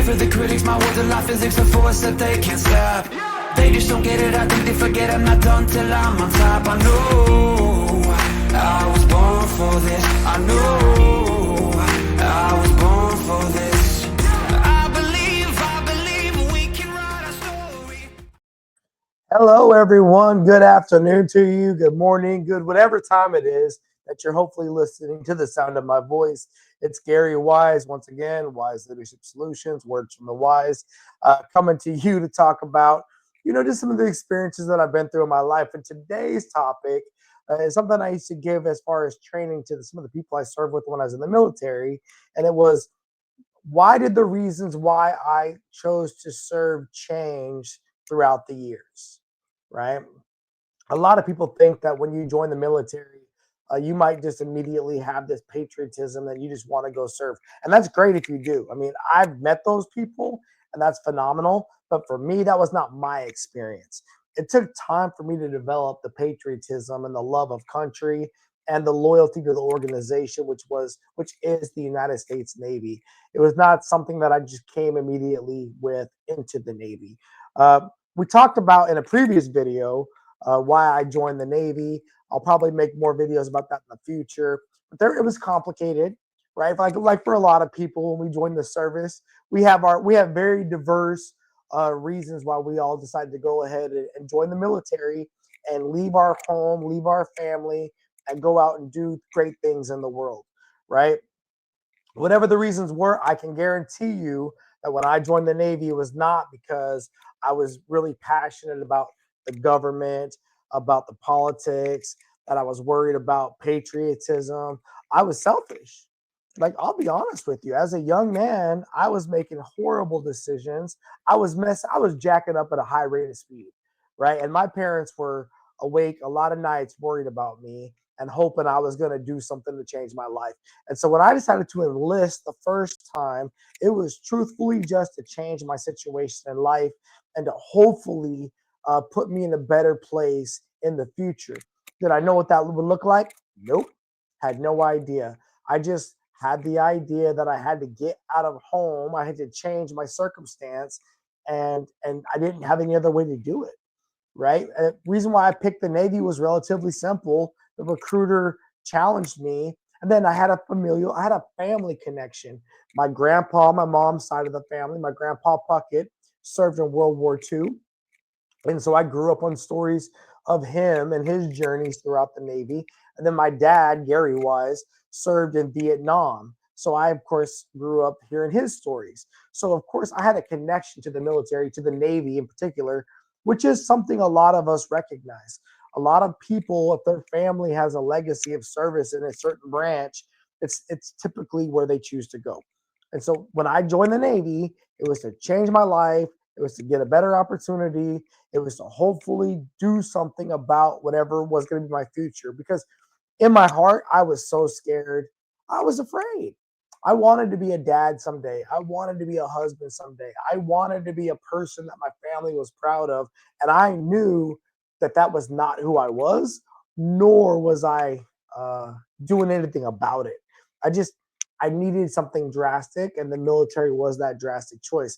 for the critics, my words are like physics, a force that they can't stop. They just don't get it, I think they forget I'm not done till I'm on top. I know I was born for this. I know I was born for this. I believe we can write our story. Hello, everyone. Good afternoon to you. Good morning. Good whatever time it is that you're hopefully listening to the sound of my voice. It's Gary Wise once again, Wise Leadership Solutions, Words from the Wise, coming to you to talk about, just some of the experiences that I've been through in my life. And today's topic is something I used to give as far as training to some of the people I served with when I was in the military. And it was, why did the reasons why I chose to serve change throughout the years, right? A lot of people think that when you join the military, you might just immediately have this patriotism that you just want to go serve. And that's great if you do. I mean, I've met those people and that's phenomenal. But for me, that was not my experience. It took time for me to develop the patriotism and the love of country and the loyalty to the organization, which is the United States Navy. It was not something that I just came immediately with into the Navy. We talked about in a previous video why I joined the Navy. I'll probably make more videos about that in the future. But it was complicated, right? Like for a lot of people, when we join the service, we have very diverse reasons why we all decided to go ahead and join the military and leave our home, leave our family, and go out and do great things in the world, right? Whatever the reasons were, I can guarantee you that when I joined the Navy, it was not because I was really passionate about the government, about the politics, that I was worried about patriotism. I was selfish. Like, I'll be honest with you, as a young man, I was making horrible decisions. I was jacking up at a high rate of speed, right? And my parents were awake a lot of nights worried about me and hoping I was going to do something to change my life. And so when I decided to enlist the first time, it was truthfully just to change my situation in life and to hopefully put me in a better place in the future. Did I know what that would look like? Nope. Had no idea. I just had the idea that I had to get out of home. I had to change my circumstance, and I didn't have any other way to do it. Right. And the reason why I picked the Navy was relatively simple. The recruiter challenged me, and then I had a family connection. My grandpa, my mom's side of the family, my grandpa Puckett served in World War II. And so I grew up on stories of him and his journeys throughout the Navy. And then my dad, Gary Wise, served in Vietnam. So I, of course, grew up hearing his stories. So, of course, I had a connection to the military, to the Navy in particular, which is something a lot of us recognize. A lot of people, if their family has a legacy of service in a certain branch, it's typically where they choose to go. And so when I joined the Navy, it was to change my life. It was to get a better opportunity. It was to hopefully do something about whatever was going to be my future. Because in my heart, I was so scared. I was afraid. I wanted to be a dad someday. I wanted to be a husband someday. I wanted to be a person that my family was proud of. And I knew that that was not who I was, nor was I doing anything about it. I just, I needed something drastic, and the military was that drastic choice.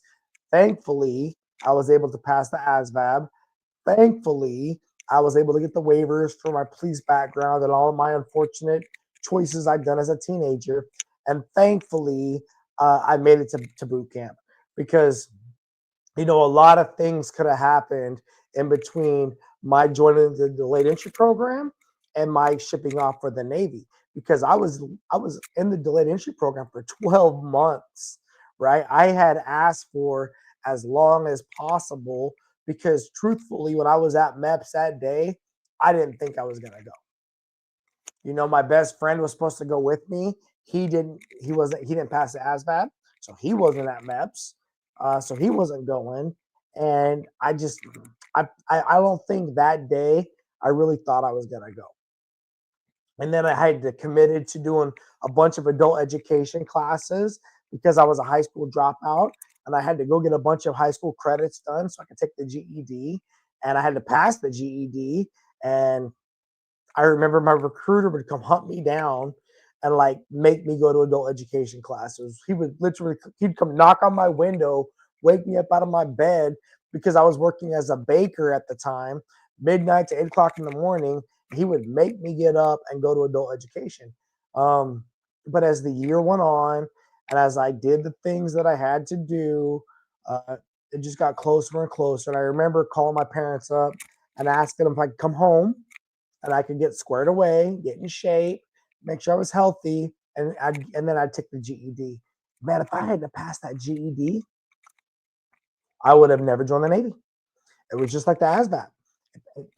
Thankfully, I was able to pass the ASVAB. Thankfully, I was able to get the waivers for my police background and all of my unfortunate choices I'd done as a teenager. And thankfully, I made it to boot camp because, a lot of things could have happened in between my joining the delayed entry program and my shipping off for the Navy, because I was in the delayed entry program for 12 months, right? I had asked for as long as possible because truthfully, when I was at MEPS that day, I didn't think I was going to go. My best friend was supposed to go with me. He didn't pass the ASVAB, so he wasn't at MEPS. So he wasn't going. And I don't think that day I really thought I was going to go. And then I had to committed to doing a bunch of adult education classes because I was a high school dropout, and I had to go get a bunch of high school credits done so I could take the GED, and I had to pass the GED. And I remember my recruiter would come hunt me down and like make me go to adult education classes. He'd come knock on my window, wake me up out of my bed because I was working as a baker at the time, midnight to 8 o'clock in the morning. He would make me get up and go to adult education. But as the year went on, and as I did the things that I had to do, it just got closer and closer. And I remember calling my parents up and asking them if I could come home and I could get squared away, get in shape, make sure I was healthy, and then I'd take the GED. Man, if I hadn't passed that GED, I would have never joined the Navy. It was just like the ASVAB.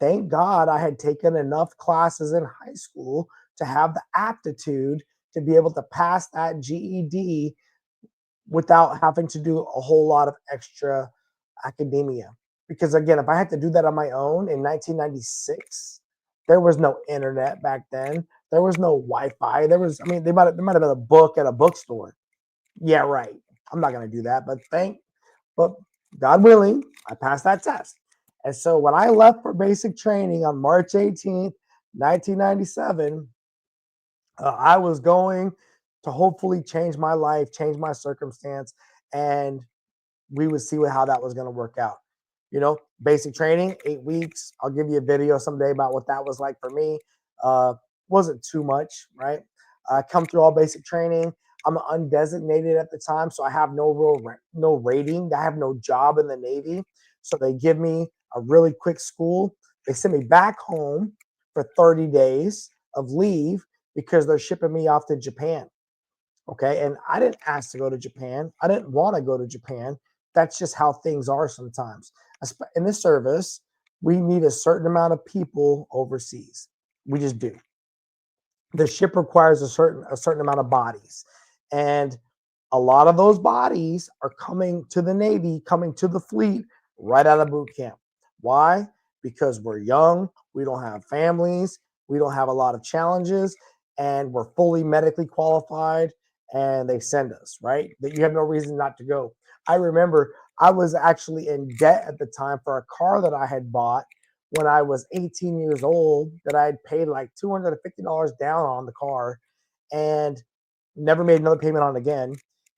Thank God I had taken enough classes in high school to have the aptitude to be able to pass that GED without having to do a whole lot of extra academia. Because again, if I had to do that on my own in 1996, there was no internet back then. There was no Wi-Fi. There might have been a book at a bookstore. Yeah, right. I'm not gonna do that, but God willing, I passed that test. And so when I left for basic training on March 18th, 1997, I was going to hopefully change my life, change my circumstance, and we would see how that was going to work out. Basic training, 8 weeks. I'll give you a video someday about what that was like for me. Wasn't too much, right? Come through all basic training. I'm undesignated at the time, so I have no rating. I have no job in the Navy, so they give me a really quick school. They send me back home for 30 days of leave because they're shipping me off to Japan. Okay. And I didn't ask to go to Japan. I didn't want to go to Japan. That's just how things are sometimes. In this service, we need a certain amount of people overseas. We just do. The ship requires a certain amount of bodies. And a lot of those bodies are coming to the Navy, coming to the fleet right out of boot camp. Why? Because we're young, we don't have families, we don't have a lot of challenges, and we're fully medically qualified, and they send us, right? That you have no reason not to go. I remember I was actually in debt at the time for a car that I had bought when I was 18 years old that I had paid like $250 down on the car and never made another payment on again.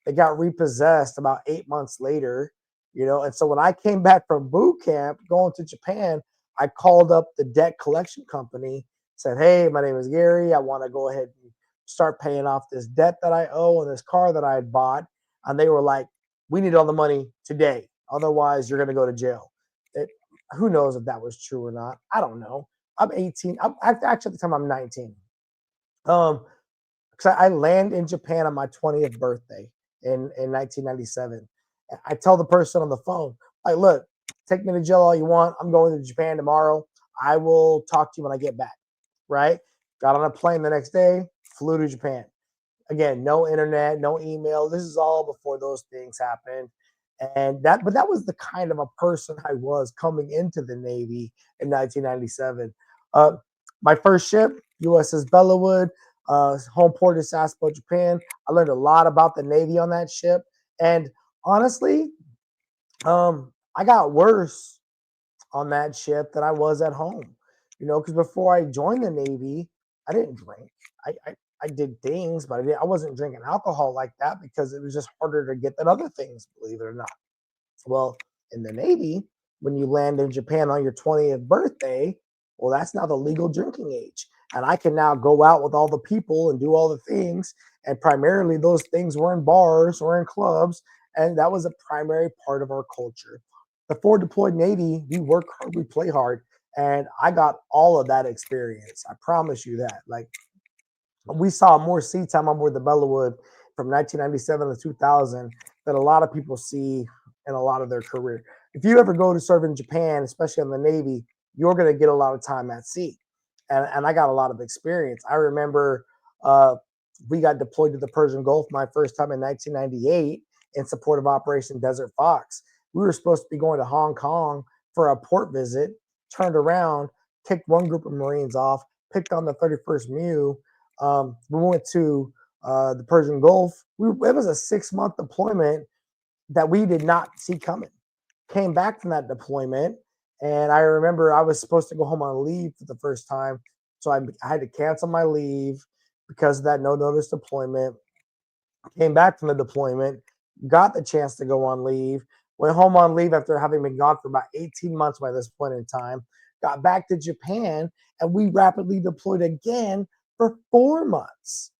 It got repossessed about 8 months later, And so when I came back from boot camp going to Japan, I called up the debt collection company, said, "Hey, my name is Gary. I want to go ahead and start paying off this debt that I owe and this car that I had bought." And they were like, "We need all the money today. Otherwise, you're going to go to jail." Who knows if that was true or not? I don't know. I'm 18. Actually, at the time, I'm 19. Because I land in Japan on my 20th birthday in 1997. I tell the person on the phone, like, "Look, take me to jail all you want. I'm going to Japan tomorrow. I will talk to you when I get back." Right? Got on a plane the next day, flew to Japan. Again, no internet, no email. This is all before those things happened. But that was the kind of a person I was coming into the Navy in 1997. My first ship, USS Bellawood, home port is Sasebo, Japan. I learned a lot about the Navy on that ship. And honestly, I got worse on that ship than I was at home. Because before I joined the Navy, I didn't drink. I did things, but I wasn't drinking alcohol like that because it was just harder to get than other things, believe it or not. Well, in the Navy, when you land in Japan on your 20th birthday, well, that's now the legal drinking age. And I can now go out with all the people and do all the things. And primarily those things were in bars or in clubs. And that was a primary part of our culture. The forward deployed Navy, we work hard, we play hard. And I got all of that experience. I promise you that. Like, we saw more sea time on board the Bellawood from 1997 to 2000 that a lot of people see in a lot of their career. If you ever go to serve in Japan, especially in the Navy, you're going to get a lot of time at sea. And I got a lot of experience. I remember we got deployed to the Persian Gulf my first time in 1998 in support of Operation Desert Fox. We were supposed to be going to Hong Kong for a port visit, turned around, kicked one group of Marines off, picked on the 31st MEU. We went to the Persian Gulf. It was a 6-month deployment that we did not see coming. Came back from that deployment, and I remember I was supposed to go home on leave for the first time, so I had to cancel my leave, because of that no notice deployment. Came back from the deployment, got the chance to go on leave, went home on leave after having been gone for about 18 months by this point in time, got back to Japan, and we rapidly deployed again for 4 months,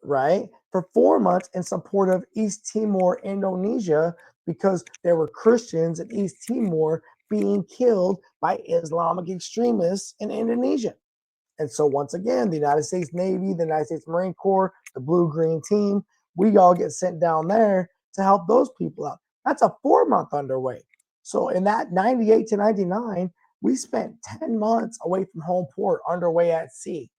right? For 4 months in support of East Timor, Indonesia, because there were Christians in East Timor being killed by Islamic extremists in Indonesia. And so once again, the United States Navy, the United States Marine Corps, the Blue Green Team, we all get sent down there to help those people out. That's a 4 month underway. So in that 98 to 99, we spent 10 months away from home port underway at sea.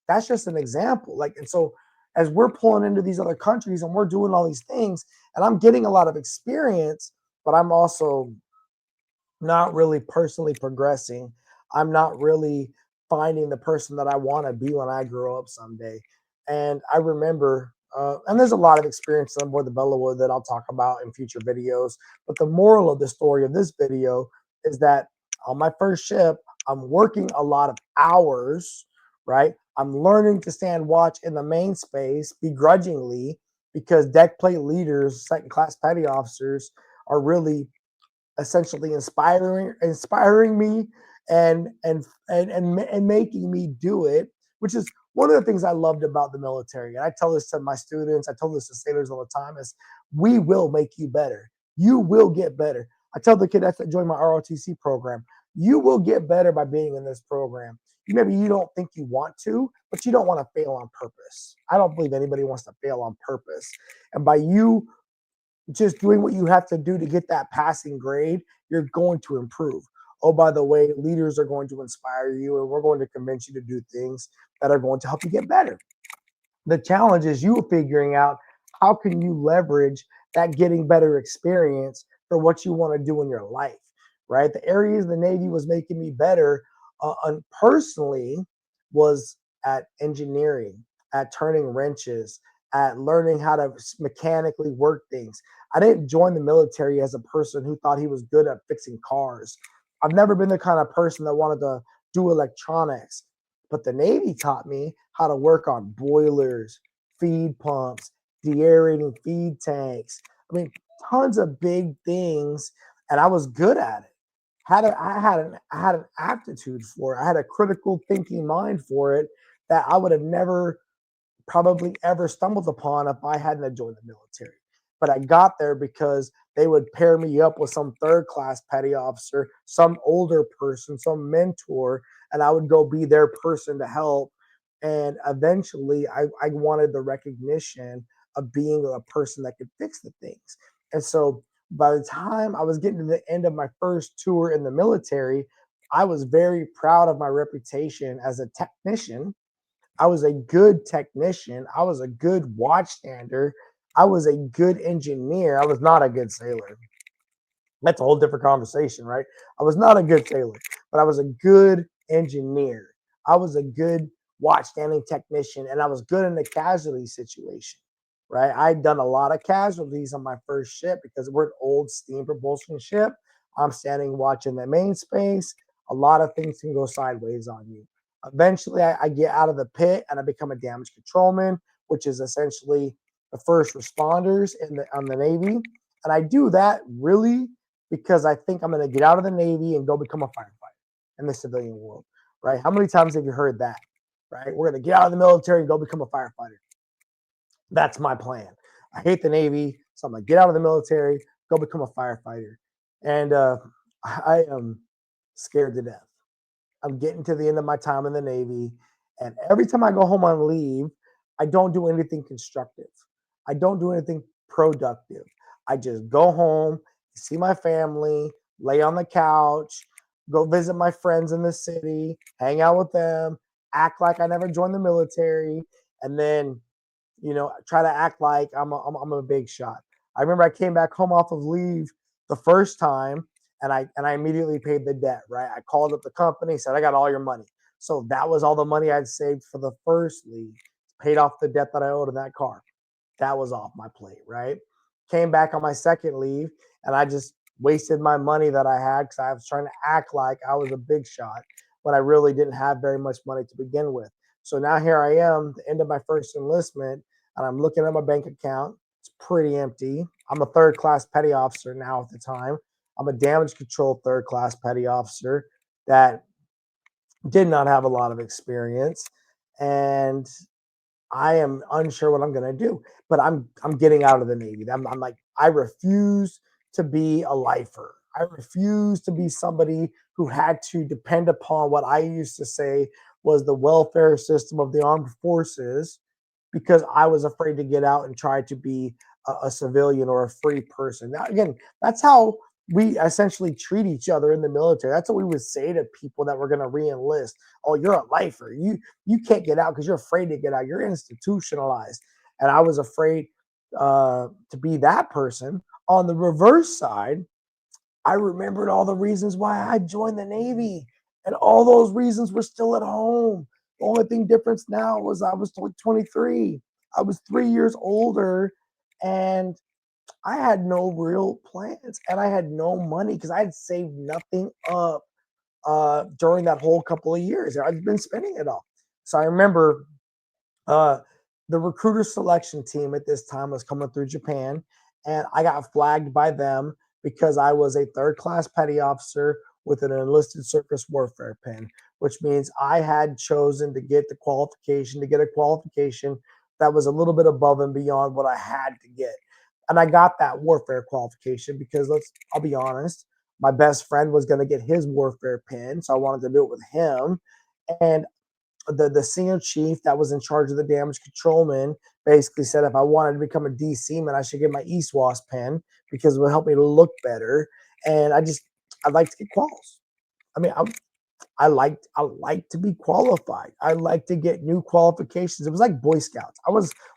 That's just an example. Like, and so as we're pulling into these other countries and we're doing all these things, and I'm getting a lot of experience, but I'm also not really personally progressing. I'm not really finding the person that I want to be when I grow up someday. And I remember, and there's a lot of experience on board the Bellawood that I'll talk about in future videos. But the moral of the story of this video is that on my first ship, I'm working a lot of hours, right? I'm learning to stand watch in the main space begrudgingly because deck plate leaders, second class petty officers, are really essentially inspiring me and making me do it, which is one of the things I loved about the military. And I tell this to my students, I tell this to sailors all the time, is we will make you better. You will get better. I tell the cadets that join my ROTC program, you will get better by being in this program. Maybe you don't think you want to, but you don't want to fail on purpose. I don't believe anybody wants to fail on purpose. And by you just doing what you have to do to get that passing grade, you're going to improve. Oh, by the way, leaders are going to inspire you, and we're going to convince you to do things that are going to help you get better. The challenge is you figuring out how can you leverage that getting better experience for what you want to do in your life, right? The areas the Navy was making me better personally was at engineering, at turning wrenches, at learning how to mechanically work things. I didn't join the military as a person who thought he was good at fixing cars. I've never been the kind of person that wanted to do electronics, but the Navy taught me how to work on boilers, feed pumps, deaerating feed tanks. I mean, tons of big things, and I was good at it. I had an aptitude for it. I had a critical thinking mind for it that I would have never probably ever stumbled upon if I hadn't joined the military. But I got there because they would pair me up with some third class petty officer, some older person, some mentor, and I would go be their person to help. And eventually I wanted the recognition of being a person that could fix the things. And so by the time I was getting to the end of my first tour in the military, I was very proud of my reputation as a technician. I was a good technician. I was a good watchstander. I was a good engineer. I was not a good sailor. That's a whole different conversation, right? I was not a good sailor, but I was a good engineer. I was a good watchstanding technician, and I was good in the casualty situation, right? I'd done a lot of casualties on my first ship because we're an old steam propulsion ship. I'm standing watching the main space. A lot of things can go sideways on you. Eventually, I get out of the pit and I become a damage controlman, which is essentially the first responders on the Navy. And I do that really because I think I'm going to get out of the Navy and go become a firefighter in the civilian world, right? How many times have you heard that, right? We're going to get out of the military and go become a firefighter. That's my plan. I hate the Navy, so I'm going to get out of the military, go become a firefighter. And I am scared to death. I'm getting to the end of my time in the Navy, and every time I go home on leave, I don't do anything constructive. I don't do anything productive. I just go home, see my family, lay on the couch, go visit my friends in the city, hang out with them, act like I never joined the military, and then try to act like I'm a big shot. I remember I came back home off of leave the first time, and I immediately paid the debt. Right, I called up the company, said I got all your money. So that was all the money I'd saved for the first leave. Paid off the debt that I owed in that car. That was off my plate. Right, came back on my second leave, and I just wasted my money that I had because I was trying to act like I was a big shot when I really didn't have very much money to begin with. So now here I am, the end of my first enlistment, and I'm looking at my bank account. It's pretty empty. I'm a third class petty officer now at the time. I'm a damage control third class petty officer that did not have a lot of experience. And I am unsure what I'm going to do, but I'm getting out of the Navy. I'm like, I refuse to be a lifer. I refuse to be somebody who had to depend upon what I used to say was the welfare system of the armed forces because I was afraid to get out and try to be a civilian or a free person. Now, again, that's how we essentially treat each other in the military. That's what we would say to people that were going to re-enlist. Oh, you're a lifer. You can't get out because you're afraid to get out. You're institutionalized. And I was afraid to be that person. On the reverse side, I remembered all the reasons why I joined the Navy, and all those reasons were still at home. The only thing difference now was I was 23. I was 3 years older, and I had no real plans, and I had no money because I had saved nothing up during that whole couple of years. I've been spending it all. So I remember uh, the recruiter selection team at this time was coming through Japan, and I got flagged by them because I was a third class petty officer with an enlisted surface warfare pin, which means I had chosen to get the qualification, to get a qualification that was a little bit above and beyond what I had to get. And I got that warfare qualification because I'll be honest, my best friend was going to get his warfare pin. So I wanted to do it with him. And the senior chief that was in charge of the damage controlman basically said if I wanted to become a DC man, I should get my ESWAS pen because it would help me to look better. And I'd like to get quals. I mean, I like to be qualified. I like to get new qualifications. It was like Boy Scouts.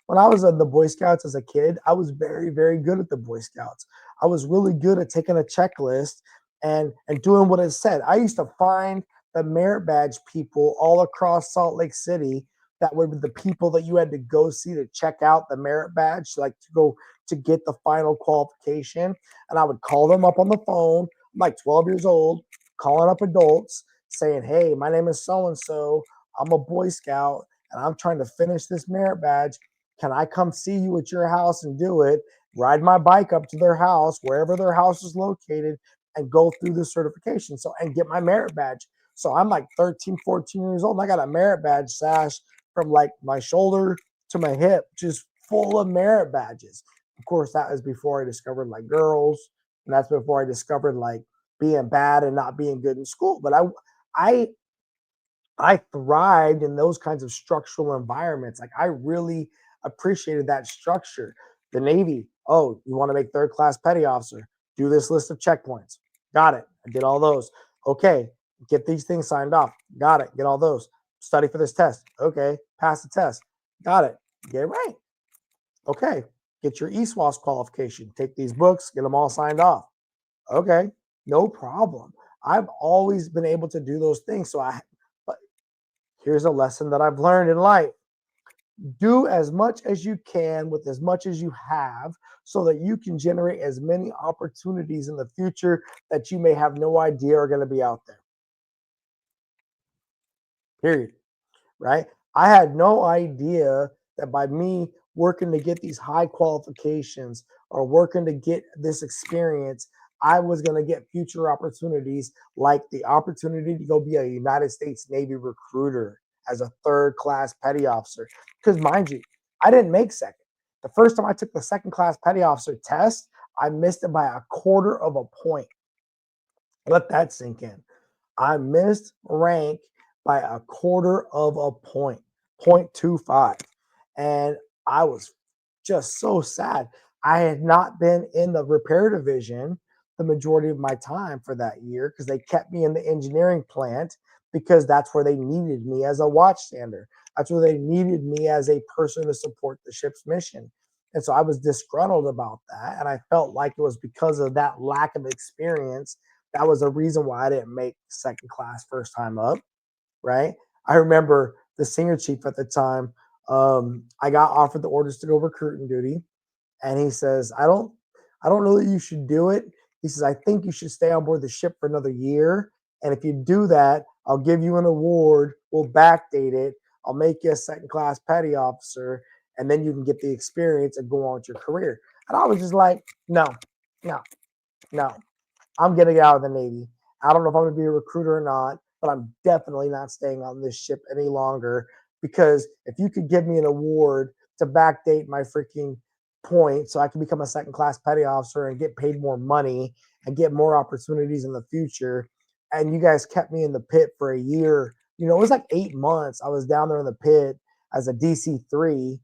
When I was in the Boy Scouts as a kid, I was very, very good at the Boy Scouts. I was really good at taking a checklist and doing what it said. I used to find the merit badge people all across Salt Lake City that were the people that you had to go see to check out the merit badge, like to go to get the final qualification. And I would call them up on the phone. I'm like 12 years old, calling up adults saying, hey, my name is so and so. I'm a Boy Scout and I'm trying to finish this merit badge. Can I come see you at your house and do it? Ride my bike up to their house, wherever their house is located, and go through the certification and get my merit badge. So I'm like 13, 14 years old, and I got a merit badge sash from like my shoulder to my hip, just full of merit badges. Of course, that was before I discovered like girls, and that's before I discovered like being bad and not being good in school. But I I thrived in those kinds of structural environments. Like I really appreciated that structure. The Navy, oh, you want to make third class petty officer? Do this list of checkpoints. Got it. I did all those. Okay, get these things signed off. Got it. Get all those. Study for this test. Okay, pass the test. Got it. Get it right. Okay, get your ESWAS qualification. Take these books, get them all signed off. Okay, no problem. I've always been able to do those things. But here's a lesson that I've learned in life. Do as much as you can with as much as you have so that you can generate as many opportunities in the future that you may have no idea are going to be out there. Period. Right? I had no idea that by me working to get these high qualifications or working to get this experience, I was going to get future opportunities like the opportunity to go be a United States Navy recruiter as a third class petty officer. Because, mind you, I didn't make second. The first time I took the second class petty officer test, I missed it by a quarter of a point. Let that sink in. I missed rank by a quarter of a point, 0.25. And I was just so sad. I had not been in the repair division the majority of my time for that year because they kept me in the engineering plant because that's where they needed me as a watchstander. That's where they needed me as a person to support the ship's mission. And so I was disgruntled about that. And I felt like it was because of that lack of experience. That was a reason why I didn't make second class first time up, right? I remember the senior chief at the time. I got offered the orders to go recruiting duty, and he says, I don't know that you should do it. He says, I think you should stay on board the ship for another year, and if you do that, I'll give you an award. We'll backdate it I'll make you a second class petty officer, and then you can get the experience and go on with your career. And I was just like, no, no, no. I'm getting out of the Navy. I don't know if I'm going to be a recruiter or not, but I'm definitely not staying on this ship any longer, because if you could give me an award to backdate my freaking point so I can become a second class petty officer and get paid more money and get more opportunities in the future, and you guys kept me in the pit for a year, it was like 8 months I was down there in the pit as a DC-3.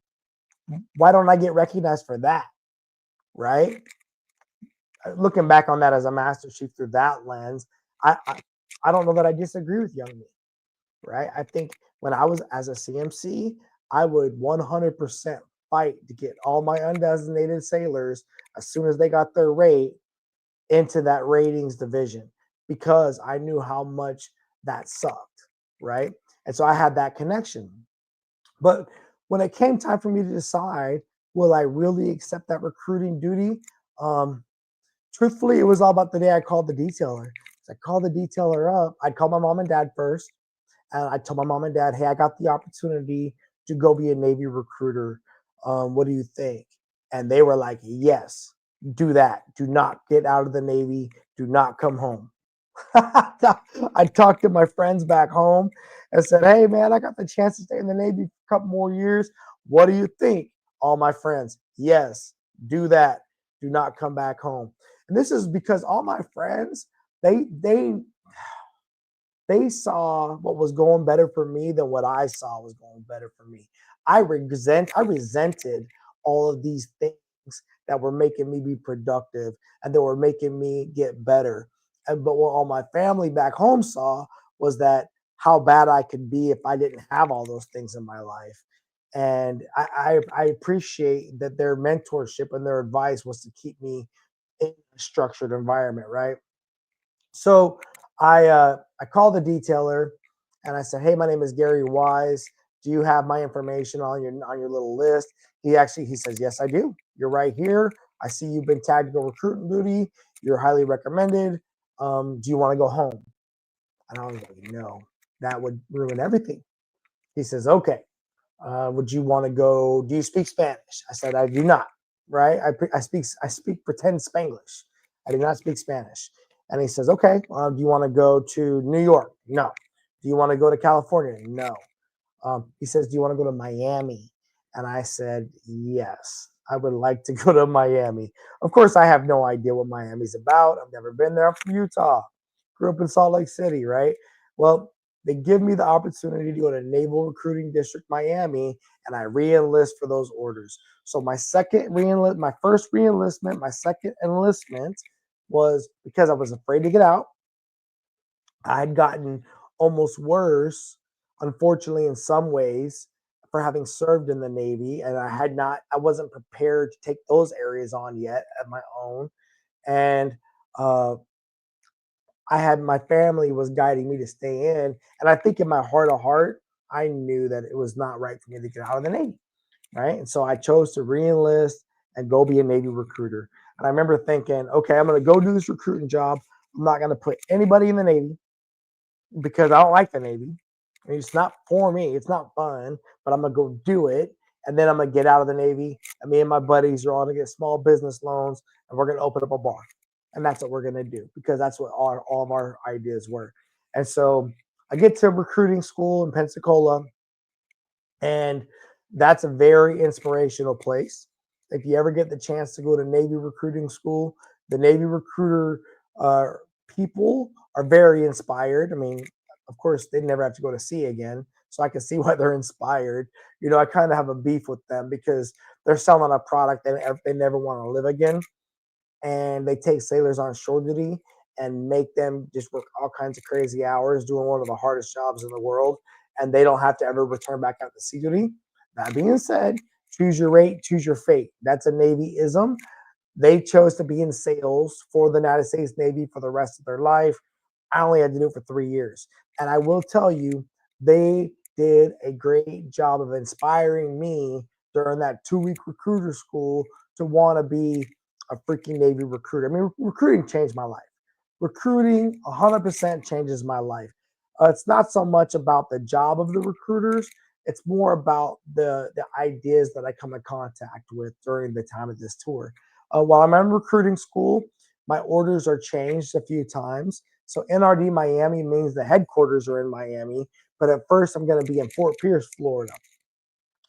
Why don't I get recognized for that? Right? Looking back on that as a Master Chief through that lens, I don't know that I disagree with young me, right? I think when I was as a CMC, I would 100% fight to get all my undesignated sailors, as soon as they got their rate, into that ratings division, because I knew how much that sucked, right? And so I had that connection. But when it came time for me to decide, will I really accept that recruiting duty? Truthfully, it was all about the day I called the detailer. So I called the detailer up. I'd call my mom and dad first. And I told my mom and dad, hey, I got the opportunity to go be a Navy recruiter. What do you think? And they were like, yes, do that. Do not get out of the Navy. Do not come home. I talked to my friends back home and said, hey, man, I got the chance to stay in the Navy for a couple more years. What do you think? All my friends, yes, do that. Do not come back home. And this is because all my friends, they saw what was going better for me than what I saw was going better for me. I resented all of these things that were making me be productive and that were making me get better. But what all my family back home saw was that how bad I could be if I didn't have all those things in my life. And I appreciate that their mentorship and their advice was to keep me in a structured environment, right? So I called the detailer and I said, hey, my name is Gary Wise. Do you have my information on your little list? He says, yes, I do. You're right here. I see you've been tagged to go recruiting duty. You're highly recommended. Do you want to go home? And I was like, no, that would ruin everything. He says, okay. Would you want to go? Do you speak Spanish? I said, I do not. Right? I speak pretend Spanglish. I do not speak Spanish. And he says, okay. Do you want to go to New York? No. Do you want to go to California? No. He says, do you want to go to Miami? And I said, yes, I would like to go to Miami. Of course, I have no idea what Miami's about. I've never been there. I'm from Utah. Grew up in Salt Lake City, right? Well, they give me the opportunity to go to Naval Recruiting District Miami, and I re-enlist for those orders. So my first re-enlistment, my second enlistment was because I was afraid to get out. I had gotten almost worse, unfortunately, in some ways, for having served in the Navy, and I wasn't prepared to take those areas on yet at my own. And uh, I had my family was guiding me to stay in. And I think in my heart of heart, I knew that it was not right for me to get out of the Navy. Right. And so I chose to reenlist and go be a Navy recruiter. And I remember thinking, okay, I'm going to go do this recruiting job. I'm not going to put anybody in the Navy because I don't like the Navy. I mean, it's not for me. It's not fun, but I'm going to go do it. And then I'm going to get out of the Navy. And me and my buddies are all going to get small business loans and we're going to open up a bar. And that's what we're going to do because that's what all of our ideas were. And so I get to recruiting school in Pensacola, and that's a very inspirational place. If you ever get the chance to go to Navy recruiting school, the Navy recruiter people are very inspired. I mean, of course, they never have to go to sea again, so I can see why they're inspired. I kind of have a beef with them because they're selling a product that they never want to live again, and they take sailors on shore duty and make them just work all kinds of crazy hours doing one of the hardest jobs in the world, and they don't have to ever return back out to sea duty. That being said, choose your rate, choose your fate. That's a Navy-ism. They chose to be in sales for the United States Navy for the rest of their life. I only had to do it for 3 years. And I will tell you, they did a great job of inspiring me during that 2-week recruiter school to want to be a freaking Navy recruiter. I mean, recruiting changed my life. Recruiting 100% changes my life. It's not so much about the job of the recruiters. It's more about the ideas that I come in contact with during the time of this tour. While I'm in recruiting school, my orders are changed a few times. So NRD Miami means the headquarters are in Miami, but at first I'm going to be in Fort Pierce, Florida.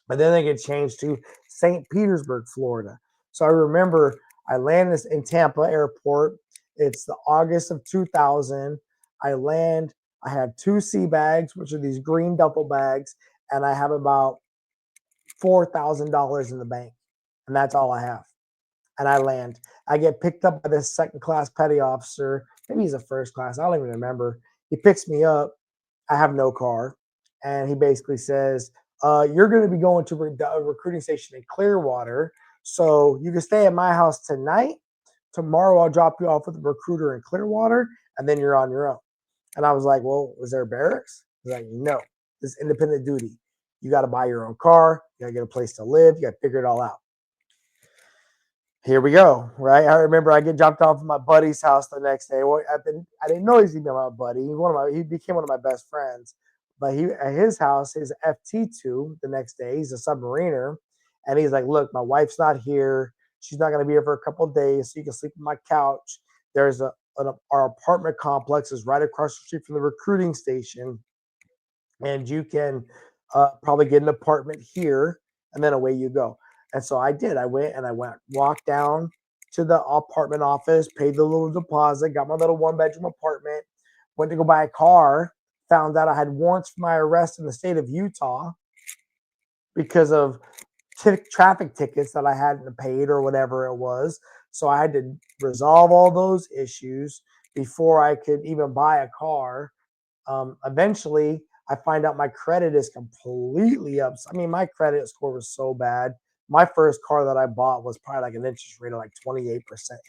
But then they get changed to St. Petersburg, Florida. So I remember I landed in Tampa Airport. It's the August of 2000. I land. I have two sea bags, which are these green duffel bags, and I have about $4,000 in the bank, and that's all I have. And I land. I get picked up by this second class petty officer. Maybe he's a first class. I don't even remember. He picks me up. I have no car. And he basically says, you're going to be going to a recruiting station in Clearwater. So you can stay at my house tonight. Tomorrow, I'll drop you off with a recruiter in Clearwater, and then you're on your own. And I was like, well, was there barracks? He's like, no, this is independent duty. You got to buy your own car. You got to get a place to live. You got to figure it all out. Here we go, right? I remember I get dropped off at my buddy's house the next day. Well, I didn't know he's even my buddy. He became one of my best friends. But he at his house, his FT2 the next day. He's a submariner, and he's like, "Look, my wife's not here. She's not going to be here for a couple of days, so you can sleep on my couch. There's our apartment complex is right across the street from the recruiting station, and you can probably get an apartment here, and then away you go." And so I did. I walked down to the apartment office, paid the little deposit, got my little one-bedroom apartment, went to go buy a car, found out I had warrants for my arrest in the state of Utah because of traffic tickets that I hadn't paid or whatever it was. So I had to resolve all those issues before I could even buy a car. Eventually, I find out my credit is completely up. I mean, my credit score was so bad. My first car that I bought was probably like an interest rate of like 28%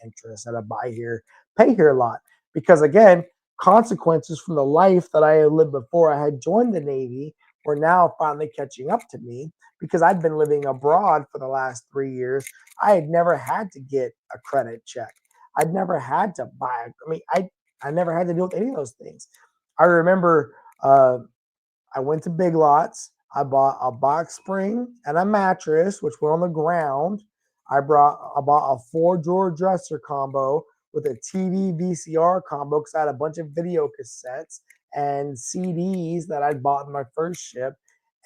interest at a buy here, pay here lot. Because again, consequences from the life that I had lived before I had joined the Navy were now finally catching up to me because I'd been living abroad for the last 3 years. I had never had to get a credit check. I'd never had to buy. I never had to deal with any of those things. I remember I went to Big Lots. I bought a box spring and a mattress, which were on the ground. I bought a 4-drawer dresser combo with a TV VCR combo because I had a bunch of video cassettes and CDs that I'd bought in my first ship.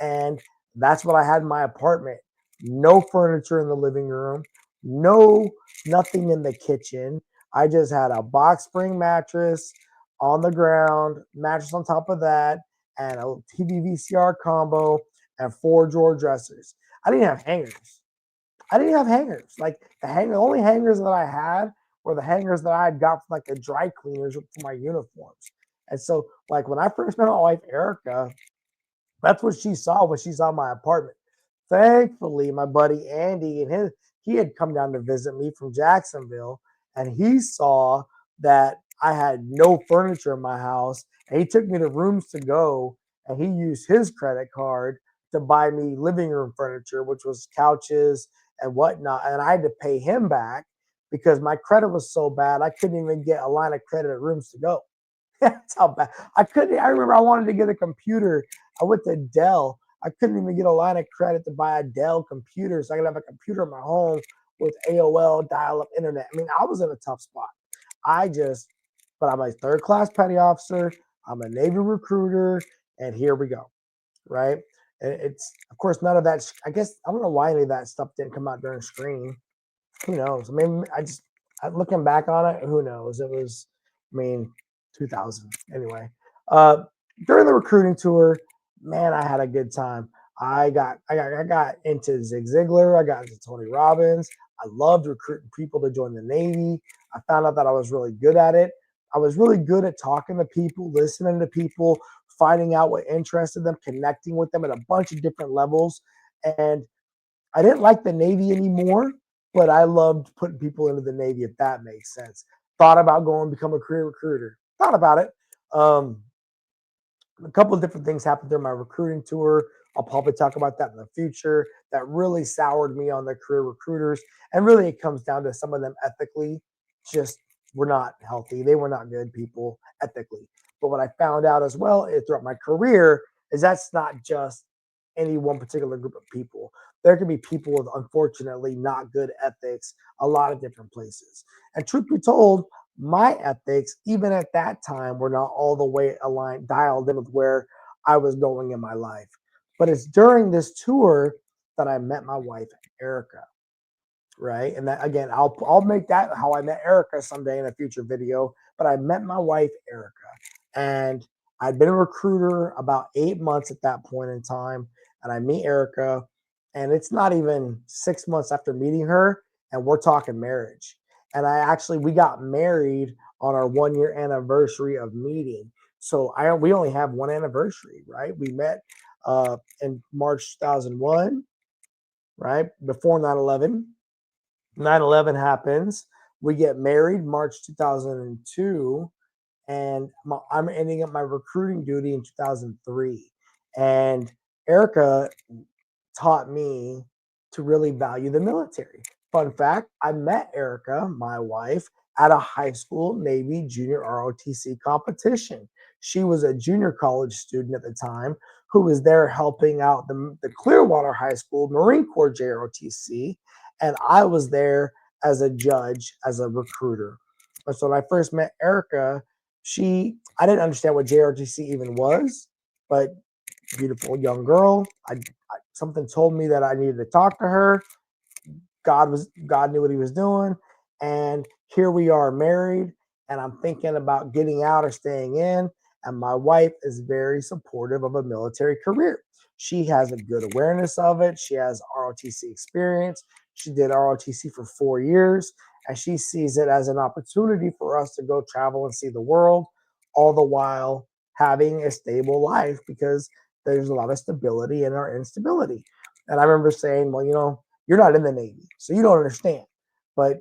And that's what I had in my apartment. No furniture in the living room, nothing in the kitchen. I just had a box spring mattress on the ground, mattress on top of that, and a TV VCR combo and 4-drawer dressers. I didn't have hangers. Like the only hangers that I had were the hangers that I had got from like the dry cleaners for my uniforms. And so, like when I first met my wife Erica, that's what she saw when she saw my apartment. Thankfully, my buddy Andy he had come down to visit me from Jacksonville, and he saw that I had no furniture in my house, and he took me to Rooms to Go, and he used his credit card to buy me living room furniture, which was couches and whatnot, and I had to pay him back because my credit was so bad I couldn't even get a line of credit at Rooms to Go. That's how bad I couldn't. I remember I wanted to get a computer. I went to Dell. I couldn't even get a line of credit to buy a Dell computer, so I could have a computer in my home with AOL dial-up internet. I mean, I was in a tough spot. But I'm a third class petty officer. I'm a Navy recruiter, and here we go, right? And it's of course none of that. I guess I don't know why any of that stuff didn't come out during screening. Who knows? I mean, looking back on it, who knows? It was, 2000 anyway. During the recruiting tour, man, I had a good time. I got into Zig Ziglar. I got into Tony Robbins. I loved recruiting people to join the Navy. I found out that I was really good at it. I was really good at talking to people, listening to people, finding out what interested them, connecting with them at a bunch of different levels. And I didn't like the Navy anymore, but I loved putting people into the Navy, if that makes sense. Thought about going and become a career recruiter. Thought about it. A couple of different things happened during my recruiting tour. I'll probably talk about that in the future. That really soured me on the career recruiters. And really, it comes down to some of them ethically just were not healthy. They were not good people ethically. But what I found out as well is throughout my career is that's not just any one particular group of people. There can be people with unfortunately not good ethics a lot of different places. And truth be told, my ethics, even at that time, were not all the way aligned, dialed in with where I was going in my life. But it's during this tour that I met my wife, Erica, right? And that again, I'll make that how I met Erica someday in a future video. But I met my wife, Erica, and I'd been a recruiter about 8 months at that point in time. And I meet Erica, and it's not even 6 months after meeting her, and we're talking marriage. And we got married on our 1 year anniversary of meeting. So we only have one anniversary, right? We met in March 2001, right before 9/11. 9/11 happens. We get married March 2002, and I'm ending up my recruiting duty in 2003. And Erica taught me to really value the military. Fun fact, I met Erica, my wife, at a high school Navy junior ROTC competition. She was a junior college student at the time who was there helping out the Clearwater High School Marine Corps JROTC. And I was there as a judge, as a recruiter. And so when I first met Erica, I didn't understand what JROTC even was, but beautiful young girl. Something told me that I needed to talk to her. God knew what he was doing, and here we are married. And I'm thinking about getting out or staying in. And my wife is very supportive of a military career. She has a good awareness of it. She has ROTC experience. She did ROTC for 4 years, and she sees it as an opportunity for us to go travel and see the world, all the while having a stable life because there's a lot of stability in our instability. And I remember saying, well, you're not in the Navy, so you don't understand. But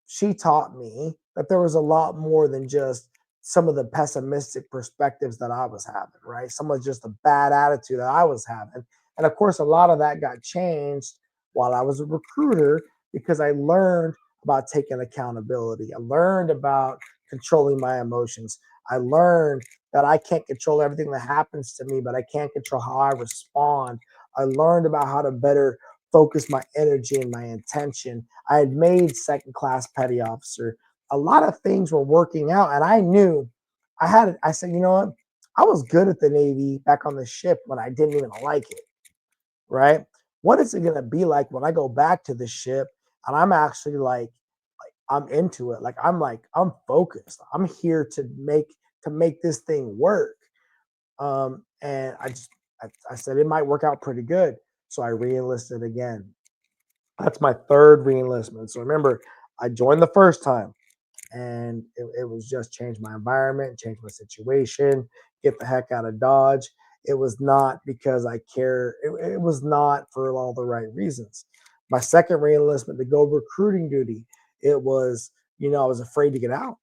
she taught me that there was a lot more than just some of the pessimistic perspectives that I was having, right? Some of just the bad attitude that I was having. And of course, a lot of that got changed while I was a recruiter because I learned about taking accountability. I learned about controlling my emotions. I learned that I can't control everything that happens to me, but I can control how I respond. I learned about how to better focus my energy and my intention. I had made second class petty officer. A lot of things were working out, and I knew I said, you know what? I was good at the Navy back on the ship when I didn't even like it, right? What is it going to be like when I go back to the ship and I'm actually like I'm into it. I'm focused. I'm here to make this thing work. And I said it might work out pretty good. So I re-enlisted again. That's my third re-enlistment. So remember, I joined the first time, and it was just change my environment, change my situation, get the heck out of Dodge. It was not because I care. It was not for all the right reasons. My second re-enlistment to go recruiting duty, it was, I was afraid to get out.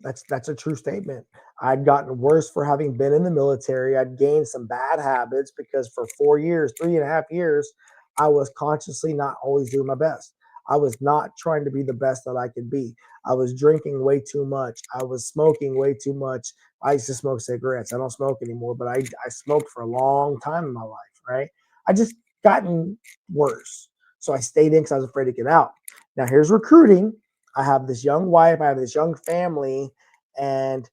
That's a true statement. I'd gotten worse for having been in the military. I'd gained some bad habits because for 4 years, 3.5 years, I was consciously not always doing my best. I was not trying to be the best that I could be. I was drinking way too much. I was smoking way too much. I used to smoke cigarettes. I don't smoke anymore, but I smoked for a long time in my life, right? I just gotten worse. So I stayed in because I was afraid to get out. Now here's recruiting. I have this young wife, I have this young family, and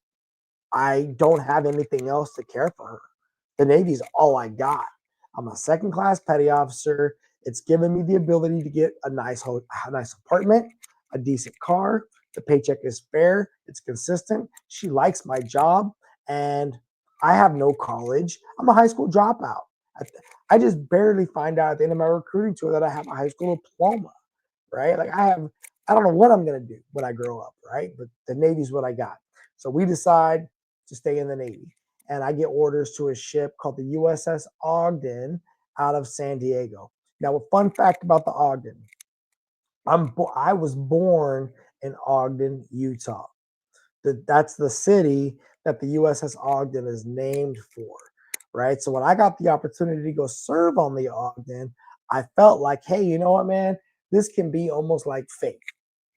I don't have anything else to care for her. The Navy's all I got. I'm a second class petty officer. It's given me the ability to get a nice apartment, a decent car. The paycheck is fair. It's consistent. She likes my job, and I have no college. I'm a high school dropout. I just barely find out at the end of my recruiting tour that I have a high school diploma, right? I don't know what I'm going to do when I grow up, right? But the Navy's what I got. So we decide to stay in the Navy. And I get orders to a ship called the USS Ogden out of San Diego. Now, a fun fact about the Ogden. I was born in Ogden, Utah. That's the city that the USS Ogden is named for, right? So when I got the opportunity to go serve on the Ogden, I felt like, hey, you know what, man? This can be almost like fate.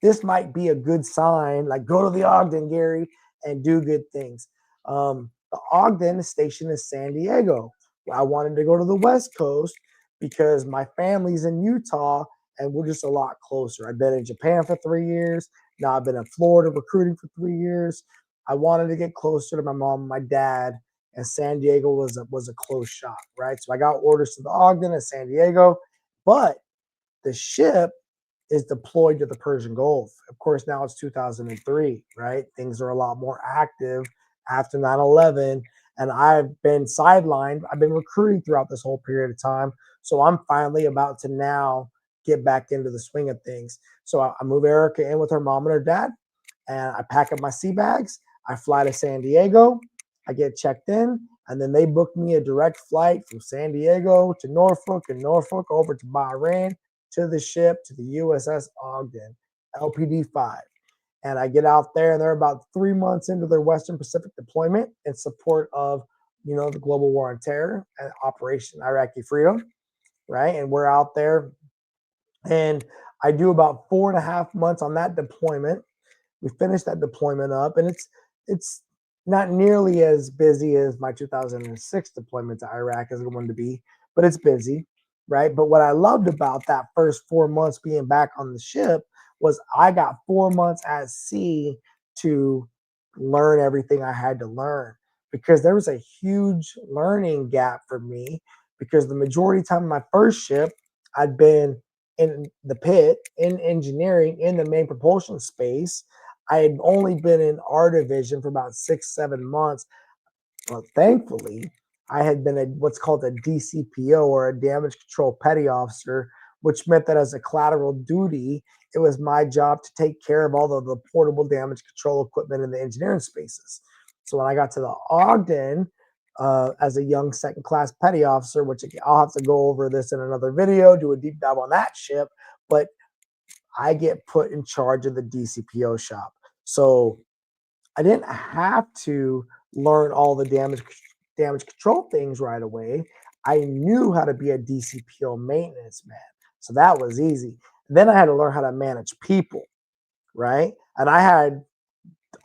This might be a good sign. Like, go to the Ogden, Gary, and do good things. The Ogden is stationed in San Diego. I wanted to go to the West Coast because my family's in Utah and we're just a lot closer. I've been in Japan for 3 years. Now I've been in Florida recruiting for 3 years. I wanted to get closer to my mom and my dad, and San Diego was a close shot, right? So I got orders to the Ogden and San Diego, but the ship is deployed to the Persian Gulf. Of course, now it's 2003, right? Things are a lot more active after 9/11, and I've been sidelined. I've been recruiting throughout this whole period of time. So I'm finally about to now get back into the swing of things. So I move Erica in with her mom and her dad, and I pack up my sea bags. I fly to San Diego. I get checked in, and then they book me a direct flight from San Diego to Norfolk and Norfolk over to Bahrain to the ship to the USS Ogden, LPD 5. And I get out there, and they're about 3 months into their Western Pacific deployment in support of, the global war on terror and Operation Iraqi Freedom, right? And we're out there, and I do about 4.5 months on that deployment. We finished that deployment up, and it's not nearly as busy as my 2006 deployment to Iraq is going to be, but it's busy, right? But what I loved about that first 4 months being back on the ship was I got 4 months at sea to learn everything I had to learn, because there was a huge learning gap for me, because the majority of time in my first ship, I'd been in the pit, in engineering, in the main propulsion space. I had only been in our division for about 6, 7 months. Well, thankfully, I had been what's called a DCPO, or a damage control petty officer, which meant that as a collateral duty, it was my job to take care of all the portable damage control equipment in the engineering spaces. So when I got to the Ogden, as a young second class petty officer, which I'll have to go over this in another video, do a deep dive on that ship, but I get put in charge of the DCPO shop. So I didn't have to learn all the damage control things right away. I knew how to be a DCPO maintenance man. So that was easy. Then I had to learn how to manage people, right? And I had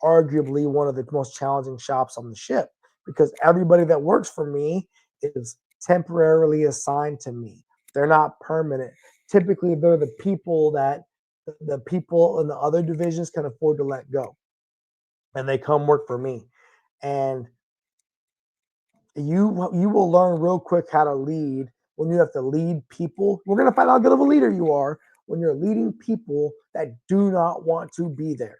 arguably one of the most challenging shops on the ship, because everybody that works for me is temporarily assigned to me. They're not permanent. Typically, they're the people that the people in the other divisions can afford to let go, and they come work for me. And you will learn real quick how to lead when you have to lead people. We're going to find out how good of a leader you are when you're leading people that do not want to be there,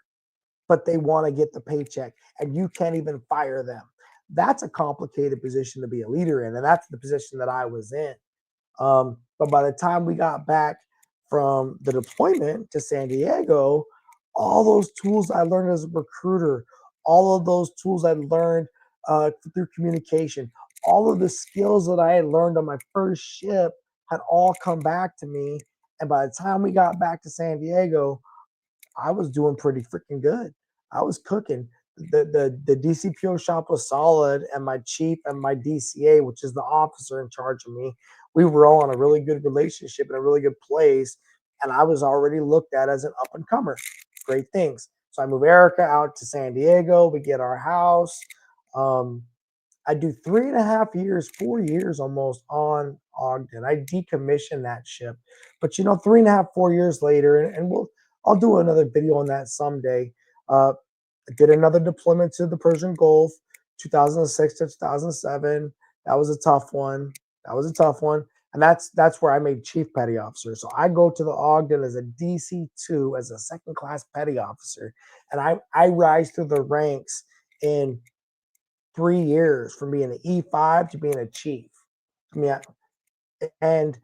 but they want to get the paycheck, and you can't even fire them. That's a complicated position to be a leader in, and that's the position that I was in. But by the time we got back from the deployment to San Diego, all those tools I learned as a recruiter, all of those tools I learned through communication, all of the skills that I had learned on my first ship had all come back to me. And by the time we got back to San Diego, I was doing pretty freaking good. I was cooking. The DCPO shop was solid, and my chief and my DCA, which is the officer in charge of me, we were all in a really good relationship in a really good place, and I was already looked at as an up and comer. Great things. So I move Erica out to San Diego. We get our house. Um, I do 3.5 years, 4 years almost on Ogden. I decommissioned that ship, but 3.5, 4 years later, and I'll do another video on that someday. I did another deployment to the Persian Gulf, 2006 to 2007. That was a tough one. And that's where I made chief petty officer. So I go to the Ogden as a DC2, as a second class petty officer, and I rise through the ranks in 3 years from being an E5 to being a chief. I mean, and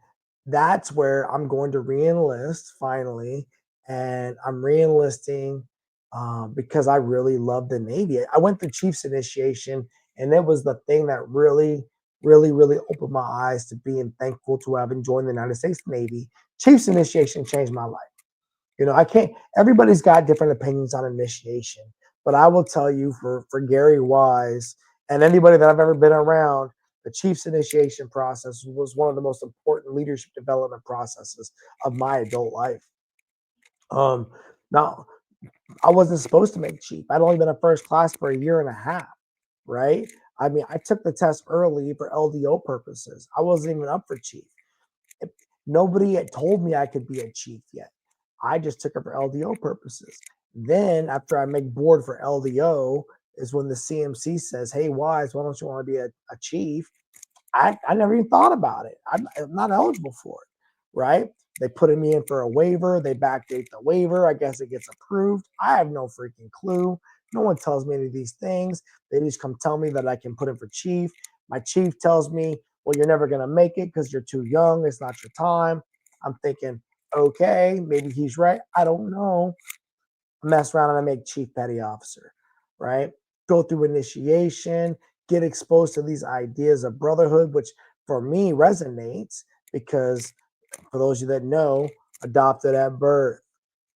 that's where I'm going to reenlist finally, and I'm reenlisting because I really love the Navy. I went through Chiefs initiation, and it was the thing that really, really, really opened my eyes to being thankful to having joined the United States Navy. Chiefs initiation changed my life. I can't. Everybody's got different opinions on initiation, but I will tell you, for Gary Wise and anybody that I've ever been around, the Chiefs initiation process was one of the most important leadership development processes of my adult life. Now, I wasn't supposed to make chief. I'd only been a first class for a year and a half, right? I mean, I took the test early for LDO purposes. I wasn't even up for chief. Nobody had told me I could be a chief yet. I just took it for LDO purposes. Then after I make board for LDO is when the CMC says, "Hey, Wise, why don't you want to be a chief?" I never even thought about it. I'm not eligible for it, right? They put me in for a waiver. They backdate the waiver. I guess it gets approved. I have no freaking clue. No one tells me any of these things. They just come tell me that I can put in for chief. My chief tells me, well, you're never going to make it because you're too young. It's not your time. I'm thinking, okay, maybe he's right. I don't know. Mess around and I make chief petty officer, right? Go through initiation, get exposed to these ideas of brotherhood, which for me resonates because for those of you that know, adopted at birth,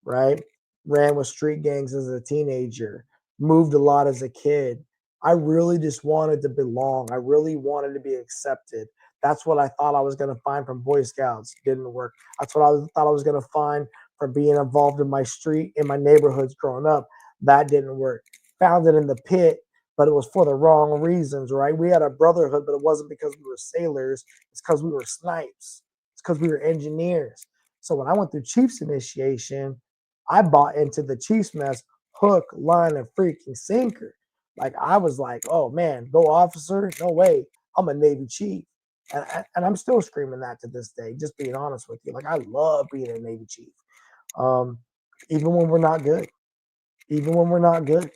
right? Ran with street gangs as a teenager, moved a lot as a kid. I really just wanted to belong. I really wanted to be accepted. That's what I thought I was going to find from Boy Scouts. Didn't work. That's what thought I was going to find from being involved in my street, in my neighborhoods growing up. That didn't work. Found it in the pit, but it was for the wrong reasons, right? We had a brotherhood, but it wasn't because we were sailors. It's because we were snipes. It's because we were engineers. So when I went through Chiefs initiation, I bought into the Chiefs mess hook, line, and freaking sinker. Like I was like, oh man, go officer, no way, I'm a Navy chief, and I'm still screaming that to this day. Just being honest with you, like I love being a Navy chief, um, even when we're not good, even when we're not good,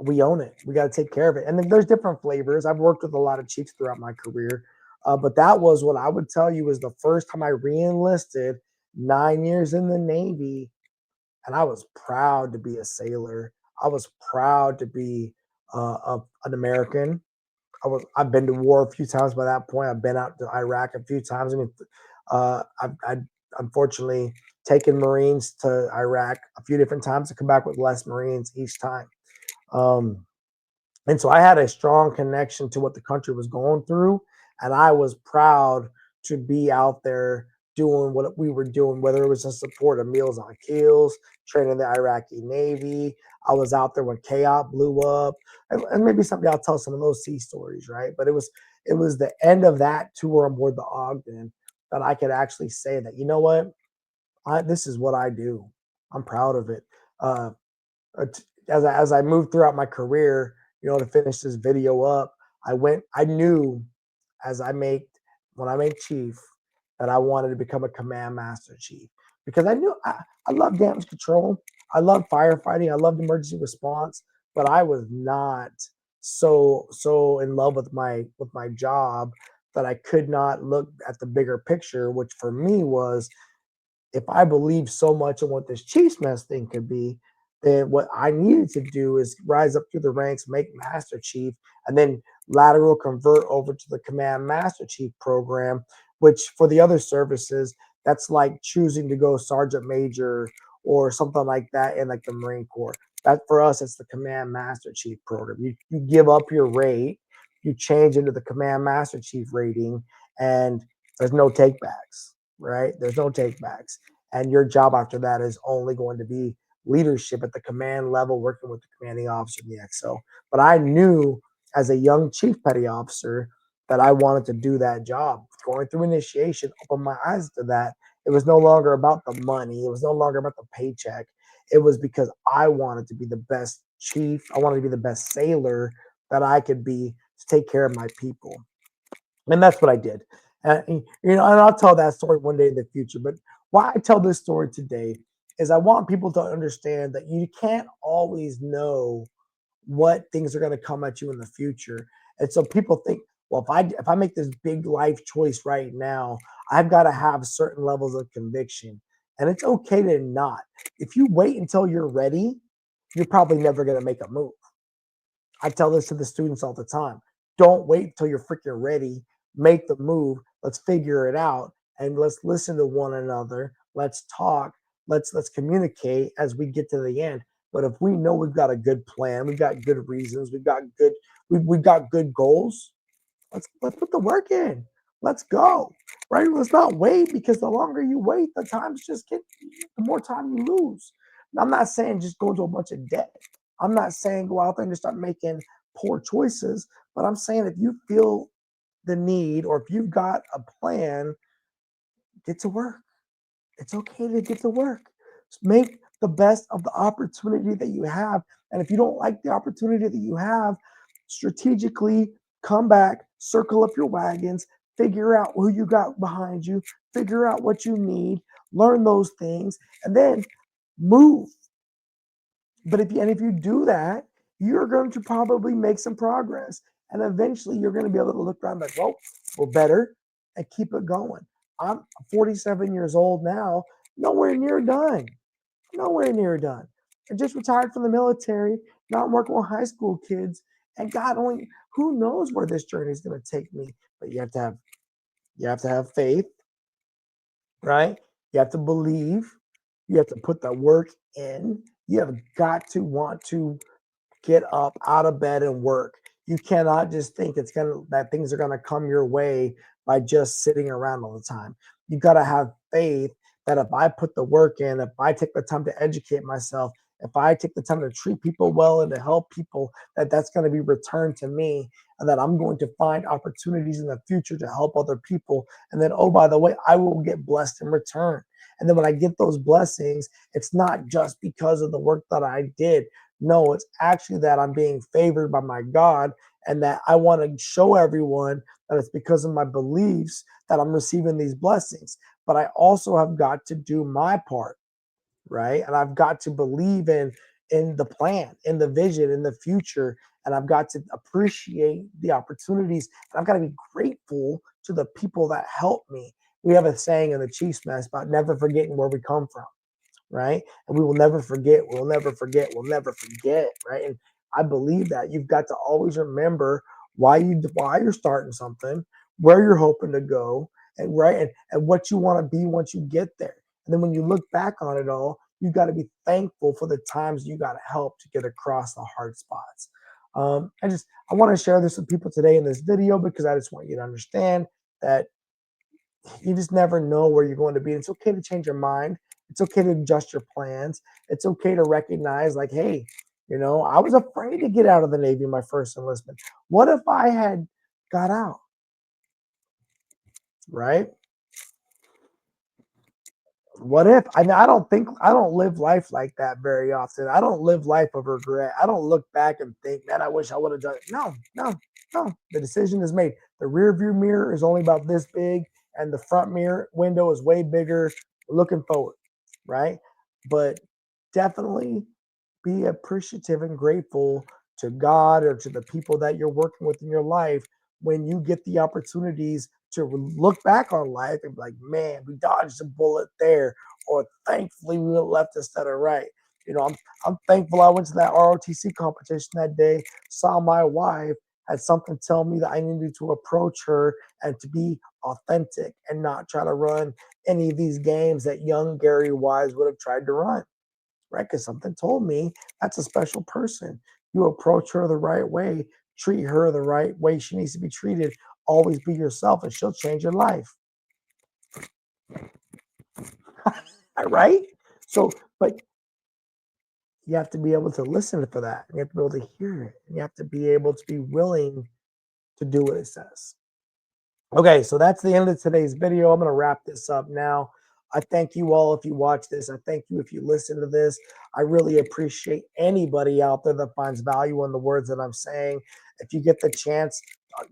we own it. We got to take care of it. And then there's different flavors. I've worked with a lot of chiefs throughout my career, but that was what I would tell you was the first time I re-enlisted 9 years in the Navy, and I was proud to be a sailor. I was proud to be an American. I've been to war a few times by that point. I've been out to Iraq a few times. I mean, I unfortunately taken Marines to Iraq a few different times to come back with less Marines each time. Um, and so I had a strong connection to what the country was going through. And I was proud to be out there doing what we were doing, whether it was in support of Meals on Keels, training the Iraqi Navy. I was out there when KOP blew up. And maybe someday I'll tell some of those sea stories, right? But it was the end of that tour on board the Ogden that I could actually say that, you know what? This is what I do. I'm proud of it. Uh, as I moved throughout my career, to finish this video up, I knew as I make when I made chief that I wanted to become a command master chief because I knew I love damage control. I love firefighting. I loved emergency response, but I was not so in love with my job that I could not look at the bigger picture, which for me was if I believe so much in what this Chiefs mess thing could be, then what I needed to do is rise up through the ranks, make Master Chief, and then lateral convert over to the Command Master Chief program, which for the other services, that's like choosing to go Sergeant Major or something like that in like the Marine Corps. That for us, it's the Command Master Chief program. You give up your rate, you change into the Command Master Chief rating, and there's no takebacks, right? There's no takebacks. And your job after that is only going to be leadership at the command level, working with the commanding officer in the XO. But I knew as a young chief petty officer that I wanted to do that job. Going through initiation opened my eyes to that. It was no longer about the money. It was no longer about the paycheck. It was because I wanted to be the best chief. I wanted to be the best sailor that I could be to take care of my people. And that's what I did. And I'll tell that story one day in the future. But why I tell this story today is I want people to understand that you can't always know what things are going to come at you in the future. And so people think, well, if I make this big life choice right now, I've got to have certain levels of conviction. And it's okay to not. If you wait until you're ready, you're probably never going to make a move. I tell this to the students all the time. Don't wait until you're freaking ready. Make the move. Let's figure it out and let's listen to one another. Let's talk. Let's communicate as we get to the end. But if we know we've got a good plan, we've got good reasons, we've got good goals, let's put the work in. Let's go. Right? Let's not wait because the longer you wait, the more time you lose. I'm not saying just go into a bunch of debt. I'm not saying go out there and just start making poor choices, But I'm saying if you feel the need or if you've got a plan, get to work. It's okay to get to work. Make the best of the opportunity that you have. And if you don't like the opportunity that you have, strategically come back, circle up your wagons, figure out who you got behind you, figure out what you need, learn those things, and then move. But if you do that, you're going to probably make some progress. And eventually you're going to be able to look around like, well, we're better and keep it going. I'm 47 years old now, nowhere near done. Nowhere near done. I just retired from the military. Now I'm working with high school kids. And God only who knows where this journey is going to take me. But you have to have faith, right? You have to believe. You have to put the work in. You have got to want to get up out of bed and work. You cannot just think that things are gonna come your way by just sitting around all the time. You gotta have faith that if I put the work in, if I take the time to educate myself, if I take the time to treat people well and to help people, that's going to be returned to me, and that I'm going to find opportunities in the future to help other people. And then, oh, by the way, I will get blessed in return. And then when I get those blessings, it's not just because of the work that I did. No, it's actually that I'm being favored by my God, and that I want to show everyone that it's because of my beliefs that I'm receiving these blessings. But I also have got to do my part, right? And I've got to believe in the plan, in the vision, in the future, and I've got to appreciate the opportunities. And I've got to be grateful to the people that help me. We have a saying in the Chiefs mess about never forgetting where we come from, right? And we will never forget, we'll never forget, we'll never forget, right? And I believe that you've got to always remember why you're starting something, where you're hoping to go, and right and what you want to be once you get there. And then when you look back on it all, you've got to be thankful for the times you got help to get across the hard spots. I want to share this with people today in this video because I just want you to understand that you just never know where you're going to be. It's okay to change your mind. It's okay to adjust your plans. It's okay to recognize, like, hey, I was afraid to get out of the Navy my first enlistment. What if I had got out? Right? What if? I mean, I don't live life like that very often. I don't live life of regret. I don't look back and think, man, I wish I would have done it. No, no, no. The decision is made. The rear view mirror is only about this big, and the front mirror window is way bigger. Looking forward, right? But definitely be appreciative and grateful to God or to the people that you're working with in your life when you get the opportunities to look back on life and be like, man, we dodged a bullet there, or thankfully we went left instead of right. I'm thankful I went to that ROTC competition that day, saw my wife, had something tell me that I needed to approach her and to be authentic and not try to run any of these games that young Gary Wise would have tried to run, right? Because something told me that's a special person. You approach her the right way, treat her the right way she needs to be treated. Always be yourself, and she'll change your life. Right? So, but you have to be able to listen for that. You have to be able to hear it. And you have to be able to be willing to do what it says. Okay, so that's the end of today's video. I'm going to wrap this up now. I thank you all if you watch this. I thank you if you listen to this. I really appreciate anybody out there that finds value in the words that I'm saying. If you get the chance,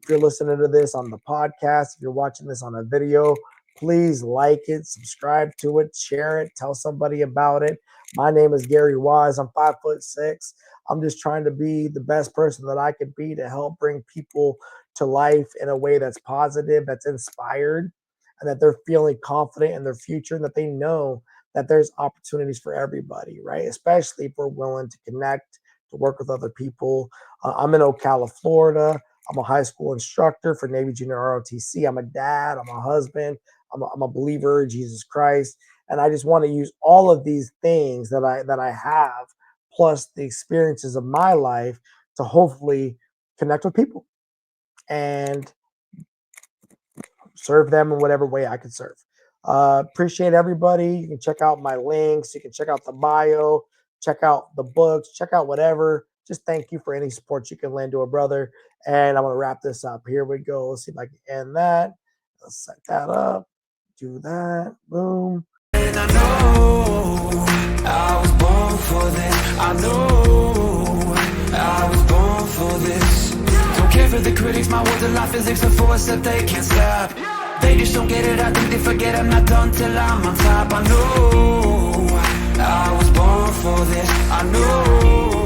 if you're listening to this on the podcast, if you're watching this on a video, please like it, subscribe to it, share it, tell somebody about it. My name is Gary Wise. I'm 5'6". I'm just trying to be the best person that I could be to help bring people to life in a way that's positive, that's inspired, and that they're feeling confident in their future, and that they know that there's opportunities for everybody, right? Especially if we're willing to connect, to work with other people. I'm in Ocala, Florida. I'm a high school instructor for Navy Junior ROTC. I'm a dad. I'm a husband. I'm a believer in Jesus Christ. And I just want to use all of these things that I have, plus the experiences of my life, to hopefully connect with people and serve them in whatever way I can serve. Appreciate everybody. You can check out my links. You can check out the bio, check out the books, check out whatever. just thank you for any support you can lend to a brother. And I'm going to wrap this up. Here we go. Let's see if I can end that. Let's set that up. Do that. Boom. And I know I was born for this. I know I was born for this. Don't care for the critics, my words are like physics, a force that they can't stop. They just don't get it, I think they forget I'm not done till I'm on top. I know I was born for this. I know